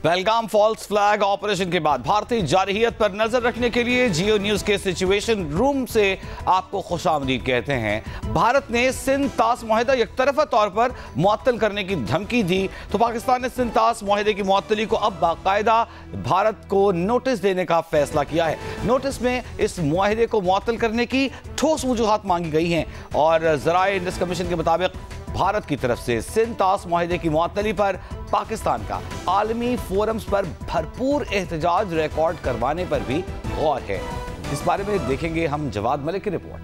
Pahalgam false flag operation के बाद भारतीय जारहियत पर नजर रखने के लिए जियो न्यूज के सिचुएशन रूम से आपको खुशामदीद कहते हैं। भारत ने सिंध तास मुआहदा एकतरफा तौर पर मुअत्तल करने की धमकी दी तो पाकिस्तान ने सिंध तास मुआहदे की मुअत्तली को अब बाकायदा भारत को नोटिस देने का फैसला किया है। नोटिस में इस मुआहदे को मुअत्तल करने की ठोस वजूहात मांगी गई हैं और ज़राए इंडस कमीशन के मुताबिक भारत की तरफ से सिंध तास मुआहदे की मुअत्तली पर पाकिस्तान का आलमी फोरम्स पर भरपूर एहतजाज रिकॉर्ड करवाने पर भी गौर है। इस बारे में देखेंगे हम जवाद मलिक की रिपोर्ट।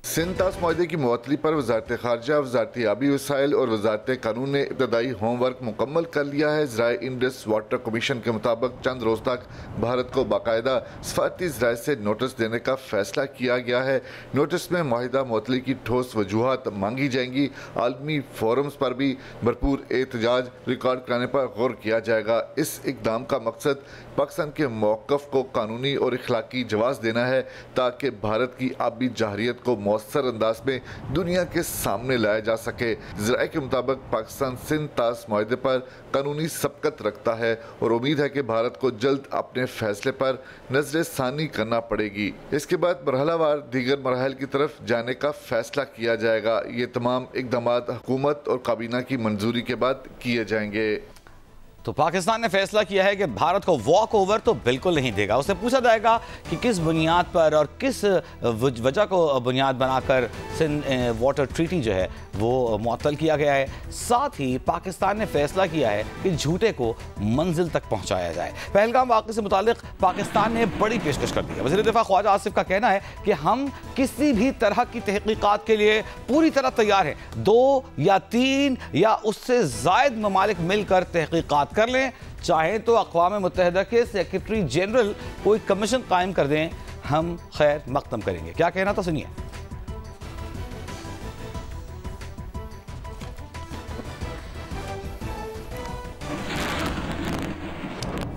सिंध तास मुआहदे की मुअत्तली पर वज़ारत ख़ारजा, वज़ारत आबी वसाइल और वज़ारत कानून ने इब्तदाई होमवर्क मुकम्मल कर लिया है। ज़राए इंडस वाटर कमीशन के मुताबिक चंद रोज़ तक भारत को बाकायदा सफारती ज़राए से नोटिस देने का फैसला किया गया है। नोटिस में मुआहदा मुअत्तली की ठोस वजूहात मांगी जाएंगी। आलमी फोरम्स पर भी भरपूर एहतजाज रिकॉर्ड कराने पर गौर किया जाएगा। इस इक़दाम का मकसद पाकिस्तान के मौक़िफ़ को कानूनी और इखलाकी जवाज़ देना है ताकि भारत की आबी जारहियत को मौसर अंदाज में दुनिया के सामने लाया जा सके। ज़राए के मुताबिक पाकिस्तान सिंध तास मुआहदे पर कानूनी सबकत रखता है और उम्मीद है कि भारत को जल्द अपने फैसले पर नजर सानी करना पड़ेगी। इसके बाद मरहलावार दीगर मराहल की तरफ जाने का फैसला किया जाएगा। ये तमाम इक़दाम हुकूमत और काबीना की मंजूरी के बाद किए जाएंगे। तो पाकिस्तान ने फैसला किया है कि भारत को वॉक ओवर तो बिल्कुल नहीं देगा। उससे पूछा जाएगा कि किस बुनियाद पर और किस वजह को बुनियाद बनाकर सिंध वाटर ट्रीटी जो है वो मुअत्तल किया गया है। साथ ही पाकिस्तान ने फैसला किया है कि झूठे को मंजिल तक पहुंचाया जाए। पहलगाम वाक़े से मुतालिक पाकिस्तान ने बड़ी पेशकश कर दी है। वज़ीर दिफ़ा ख्वाजा आसिफ का कहना है कि हम किसी भी तरह की तहक़ीक़ात के लिए पूरी तरह तैयार हैं। 2 या 3 या उससे ज़ायद ममालिक मिलकर तहक़ीक़ात कर लें, चाहे तो अक़वाम मुत्तहिदा के सेक्रेटरी जनरल कोई कमीशन कायम कर दें, हम खैर मक़दम करेंगे। क्या कहना था सुनिए।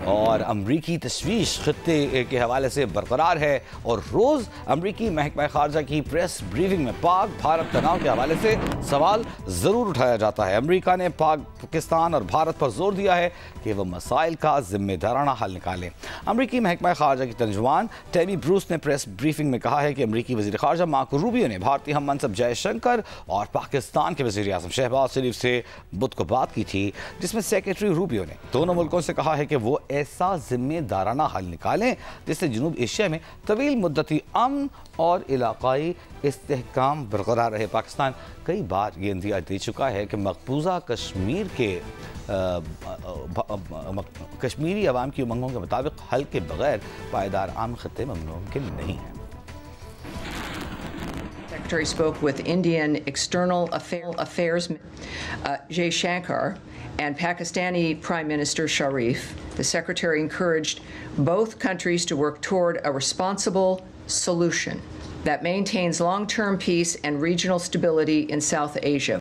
और अमरीकी तशवीश खत्ते के हवाले से बरकरार है और रोज़ अमरीकी महकमा ख़ारजा की प्रेस ब्रीफिंग में पाक भारत तनाव के हवाले से सवाल ज़रूर उठाया जाता है। अमरीका ने पाकिस्तान और भारत पर जोर दिया है कि वह मसाइल का ज़िम्मेदाराना हल निकालें। अमरीकी महकमा ख़ारजा की तर्जुमान टेमी ब्रूस ने प्रेस ब्रीफिंग में कहा है कि अमरीकी वज़ीर ख़ारजा मार्को रूबियो ने भारतीय हम मनसब जयशंकर और पाकिस्तान के वज़ीर आज़म शहबाज शरीफ से बुध को बात की थी, जिसमें सेक्रेटरी रूबियो ने दोनों मुल्कों से कहा है कि वो ऐसा जिम्मेदाराना हल निकालें जिससे जनूब एशिया में तवील मुद्दती अमन और इलाकाई इस्तेहकाम बरकरार रहे। पाकिस्तान कई बार ये इंदिया दे चुका है कि मकबूजा कश्मीर के कश्मीरी अवाम की उमंगों के मुताबिक हल के बगैर पायदार अमन खत्ते मुमकिन नहीं है। Secretary spoke with Indian External Affairs Jay Shankar and Pakistani Prime Minister Sharif. The Secretary encouraged both countries to work toward a responsible solution that maintains long-term peace and regional stability in South Asia.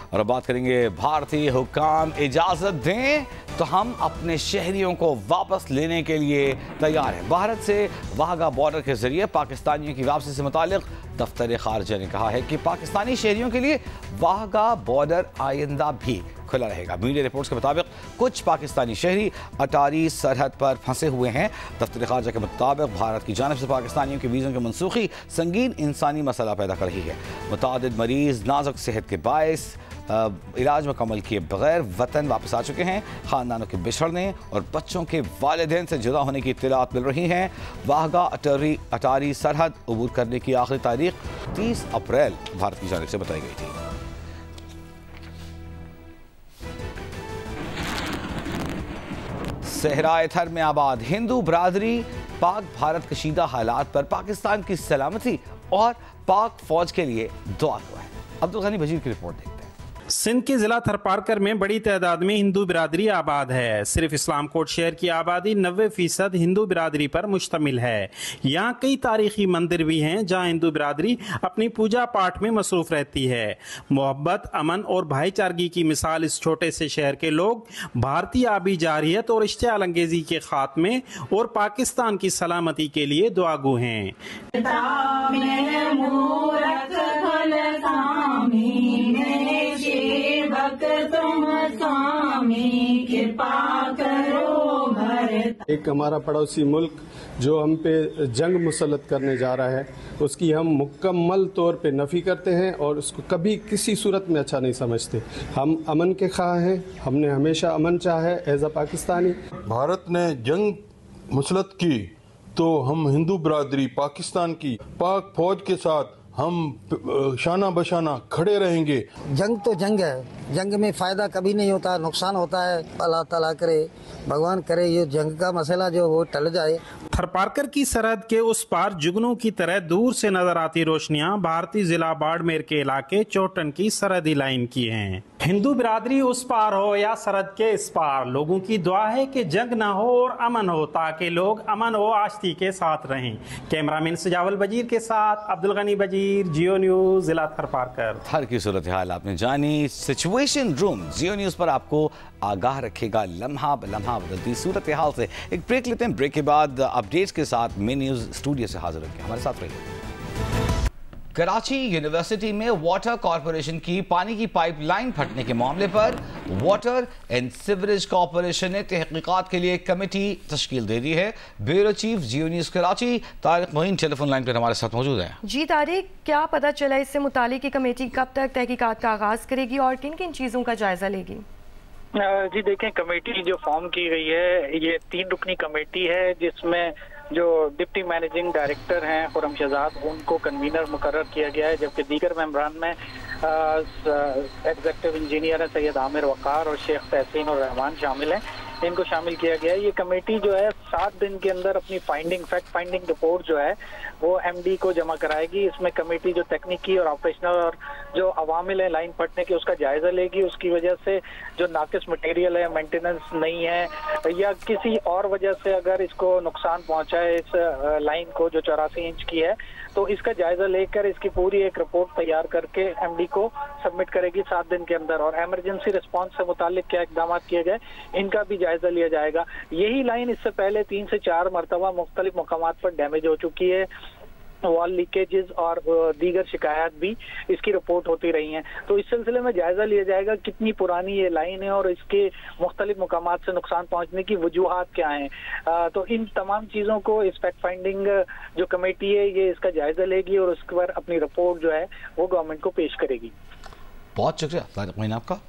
और अब बात करेंगे भारतीय हुक्काम इजाज़त दें तो हम अपने शहरियों को वापस लेने के लिए तैयार हैं। भारत से वाहगा बॉर्डर के जरिए पाकिस्तानियों की वापसी से मुतालिक दफ्तर खारजा ने कहा है कि पाकिस्तानी शहरियों के लिए वाहगा बॉर्डर आइंदा भी खुला रहेगा। मीडिया रिपोर्ट्स के मुताबिक कुछ पाकिस्तानी शहरी अटारी सरहद पर फंसे हुए हैं। दफ्तर खारजा के मुताबिक भारत की जानिब से पाकिस्तानियों के वीज़ों की मनसूखी संगीन इंसानी मसला पैदा कर रही है। मुतादिद मरीज़ नाजुक सेहत के बायस इलाज मुकम्मल किए बगैर वतन वापस आ चुके हैं। ख़ानदानों के बिछड़ने और बच्चों के वालिदैन से जुदा होने की इत्तलात मिल रही हैं। वाहगा अटारी सरहद अबूर करने की आखिरी तारीख 30 अप्रैल भारत की जानिब से बताई गई थी। सहराए थर में आबाद हिंदू बरादरी पाक भारत कशीदा हालात पर पाकिस्तान की सलामती और पाक फौज के लिए दुआ है। अब्दुल गनी बजीर की रिपोर्ट देखते हैं। सिंध के जिला थरपारकर में बड़ी तादाद में हिंदू बिरादरी आबाद है। सिर्फ इस्लामकोट शहर की आबादी 90% हिंदू बिरादरी पर मुश्तमिल है। यहाँ कई तारीखी मंदिर भी हैं जहाँ हिंदू बिरादरी अपनी पूजा पाठ में मसरूफ रहती है। मोहब्बत, अमन और भाईचारगी की मिसाल इस छोटे से शहर के लोग भारतीय आबी जारहियत और इश्तियाल अंगेजी के खात्मे और पाकिस्तान की सलामती के लिए दुआगो हैं। तुम स्वामी कृपा करो भरत। एक हमारा पड़ोसी मुल्क जो हम पे जंग मुसल्लत करने जा रहा है उसकी हम मुकम्मल तौर पे नफ़ी करते हैं और उसको कभी किसी सूरत में अच्छा नहीं समझते। हम अमन के ख्वाह हैं, हमने हमेशा अमन चाहा है एज अ पाकिस्तानी। भारत ने जंग मुसल्लत की तो हम हिंदू बिरादरी पाकिस्तान की पाक फौज के साथ हम शाना बशाना खड़े रहेंगे। जंग तो जंग है, जंग में फ़ायदा कभी नहीं होता, नुकसान होता है। अल्लाह ताला करे, भगवान करे ये जंग का मसला जो वो टल जाए। थरपारकर की सरहद के उस पार जुगनू की तरह दूर से नजर आती रोशनियां भारतीय जिला बाड़मेर के इलाके चोटन की सरहदी लाइन की हैं। हिंदू बिरादरी उस पार हो या सरहद के इस पार, लोगों की दुआ है कि जंग ना हो और अमन हो, ताकि लोग अमन व आश्ती के साथ रहें। कैमरामैन सजावल बजीर के साथ अब्दुल गनी बजीर, जियो न्यूज, जिला थरपारकर। थर की सूरत हाल आपने जानी। सिचुएशन रूम जियो न्यूज पर आपको आगाह रखेगा लम्हा ब लम्हा बदलती सूरत हाल से। एक ब्रेक लेते हैं, ब्रेक के बाद अपडेट्स के साथ मेन न्यूज स्टूडियो से हाजिर होंगे, हमारे साथ रहिए। कराची यूनिवर्सिटी में वाटर कॉरपोरेशन की पानी की पाइपलाइन फटने के मामले पर वाटर एंड सीवरेज कॉरपोरेशन ने तहकीकात के लिए एक कमेटी तश्कील दे दी है। Bureau chief Geo News Karachi Tariq Moin telephone line पर हमारे साथ मौजूद है। जी तारिक, क्या पता चला इससे मुतालिक की कमेटी कब तक तहकीकात का आगाज करेगी और किन किन चीजों का जायजा लेगी? जी देखें, कमेटी जो फॉर्म की गई है ये 3 रुकनी कमेटी है, जिसमें जो डिप्टी मैनेजिंग डायरेक्टर हैं खुरम शहजाद उनको कन्वीनर मुकर्रर किया गया है, जबकि दीगर मेंबरान में एग्जीक्यूटिव इंजीनियर है सैयद आमिर वकार और शेख तहसीन और रहमान शामिल हैं। इनको शामिल किया गया है। ये कमेटी जो है 7 दिन के अंदर अपनी फैक्ट फाइंडिंग रिपोर्ट जो है वो एमडी को जमा कराएगी। इसमें कमेटी जो तकनीकी और ऑपरेशनल और जो अवामिल है लाइन फटने की उसका जायजा लेगी। उसकी वजह से जो नाकिस मटेरियल है, मेंटेनेंस नहीं है या किसी और वजह से अगर इसको नुकसान पहुंचा है इस लाइन को जो 84 इंच की है, तो इसका जायजा लेकर इसकी पूरी एक रिपोर्ट तैयार करके एमडी को सबमिट करेगी 7 दिन के अंदर। और इमरजेंसी रिस्पांस से मुतालिक क्या इकदाम किए गए इनका भी जायजा लिया जाएगा। यही लाइन इससे पहले 3 से 4 मरतबा मुख्तलिफ मकामात पर डैमेज हो चुकी है। वॉल लीकेजेस और दीगर शिकायत भी इसकी रिपोर्ट होती रही हैं। तो इस सिलसिले में जायजा लिया जाएगा कितनी पुरानी ये लाइन है और इसके मुख्तलिफ मुकामात से नुकसान पहुंचने की वजूहात क्या हैं। तो इन तमाम चीज़ों को इस फैक्ट फाइंडिंग जो कमेटी है ये इसका जायजा लेगी और उसके बाद अपनी रिपोर्ट जो है वो गवर्नमेंट को पेश करेगी। बहुत शुक्रिया आपका।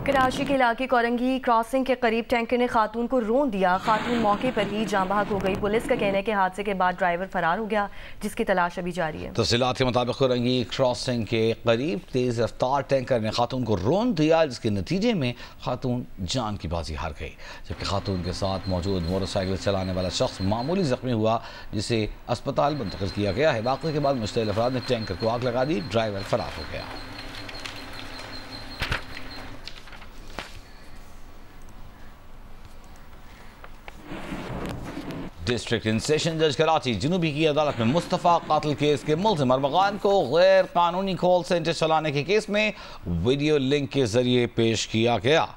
कराची के इलाके कोरंगी क्रॉसिंग के करीब टैंकर ने खातून को रौंद दिया। खातून मौके पर ही जाँ बहक हो गई। पुलिस का कहना है कि हादसे के बाद ड्राइवर फरार हो गया, जिसकी तलाश अभी जारी है। तफसीलात के मुताबिक कोरंगी क्रॉसिंग के करीब तेज रफ्तार टैंकर ने खातून को रौंद दिया, जिसके नतीजे में खातून जान की बाजी हार गई, जबकि खातून के साथ मौजूद मोटरसाइकिल चलाने वाला शख्स मामूली जख्मी हुआ, जिसे अस्पताल मुंतकिल किया गया है। वाक़े के बाद मुश्तइल अफराद ने टैंकर को आग लगा दी। ड्राइवर फरार हो गया। डिस्ट्रिक्ट इन सेशन जज कराची जनूबी की अदालत में मुस्तफ़ा कातिल केस के मुल्ज़िम अरमगान को गैर कानूनी कॉल सेंटर चलाने के केस में वीडियो लिंक के जरिए पेश किया गया।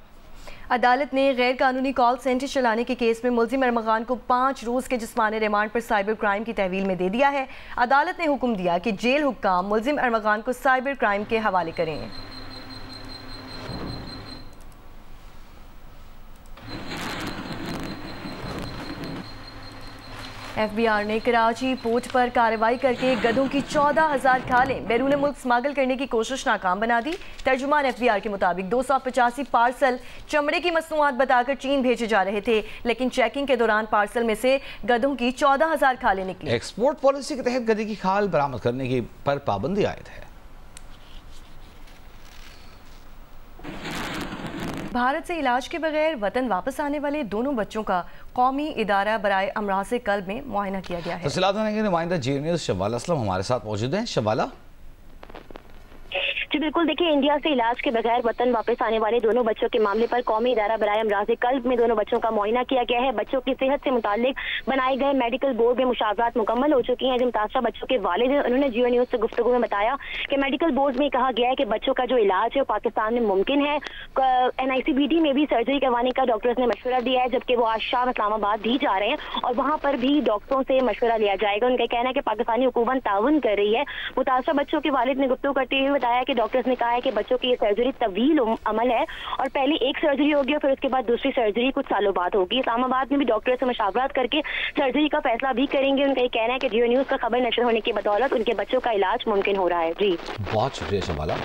अदालत ने गैर कानूनी कॉल सेंटर चलाने के केस में मुल्ज़िम अरमगान को 5 रोज़ के जिस्मानी रिमांड पर साइबर क्राइम की तहवील में दे दिया है। अदालत ने हुक्म दिया कि जेल हुक्काम मुल्ज़िम अरमगान को साइबर क्राइम के हवाले करें। FBI ने कराची पोर्ट पर कार्रवाई करके गधों की 14,000 खालें बैरून मुल्क स्मगल करने की कोशिश नाकाम बना दी। तर्जुमान FBI के मुताबिक 285 पार्सल चमड़े की मसनूआत बताकर चीन भेजे जा रहे थे, लेकिन चेकिंग के दौरान पार्सल में से गधों की 14,000 खालें निकली। एक्सपोर्ट पॉलिसी के तहत गधे की खाल बरामद करने की पर पाबंदी आयद है। भारत से इलाज के बगैर वतन वापस आने वाले दोनों बच्चों का कौमी इदारा बराए अमराज़ कल्ब में मुआयना किया गया है। तफसीलात देने के नुमाइंदा जी न्यूज़ शवाला असलम हमारे साथ मौजूद हैं। शवाला, जी बिल्कुल, देखिए इंडिया से इलाज के बगैर वतन वापस आने वाले दोनों बच्चों के मामले पर कौमी इदारा बराए अमराज़ कल्ब में दोनों बच्चों का मुआयना किया गया है। बच्चों की सेहत से मुताल्लिक बनाए गए मेडिकल बोर्ड में मुशावरात मुकम्मल हो चुकी हैं। जो मुतासरा बच्चों के वालिद हैं उन्होंने जियो न्यूज़ से गुफ्तगू में बताया कि मेडिकल बोर्ड में कहा गया है कि बच्चों का जो इलाज है वो पाकिस्तान में मुमकिन है। NICBD में भी सर्जरी करवाने का डॉक्टर्स ने मशवरा दिया है, जबकि वो आज शाम इस्लामाबाद भी जा रहे हैं और वहाँ पर भी डॉक्टरों से मशवरा लिया जाएगा। उनका कहना है कि पाकिस्तानी हुकूमत ताउन कर रही है। मुतासरा बच्चों के वालिद ने गुफ्तगू करते हुए बताया कि डॉक्टर्स ने कहा है कि बच्चों की ये सर्जरी तवील अमल है और पहले एक सर्जरी होगी और फिर उसके बाद दूसरी सर्जरी कुछ सालों बाद होगी। इस्लामाबाद में भी डॉक्टर से मशावरत करके सर्जरी का फैसला भी करेंगे। उनका ये कहना है कि जियो न्यूज़ का खबर नशर होने की बदौलत उनके बच्चों का इलाज मुमकिन हो रहा है। जी बहुत शुक्रिया शबाला।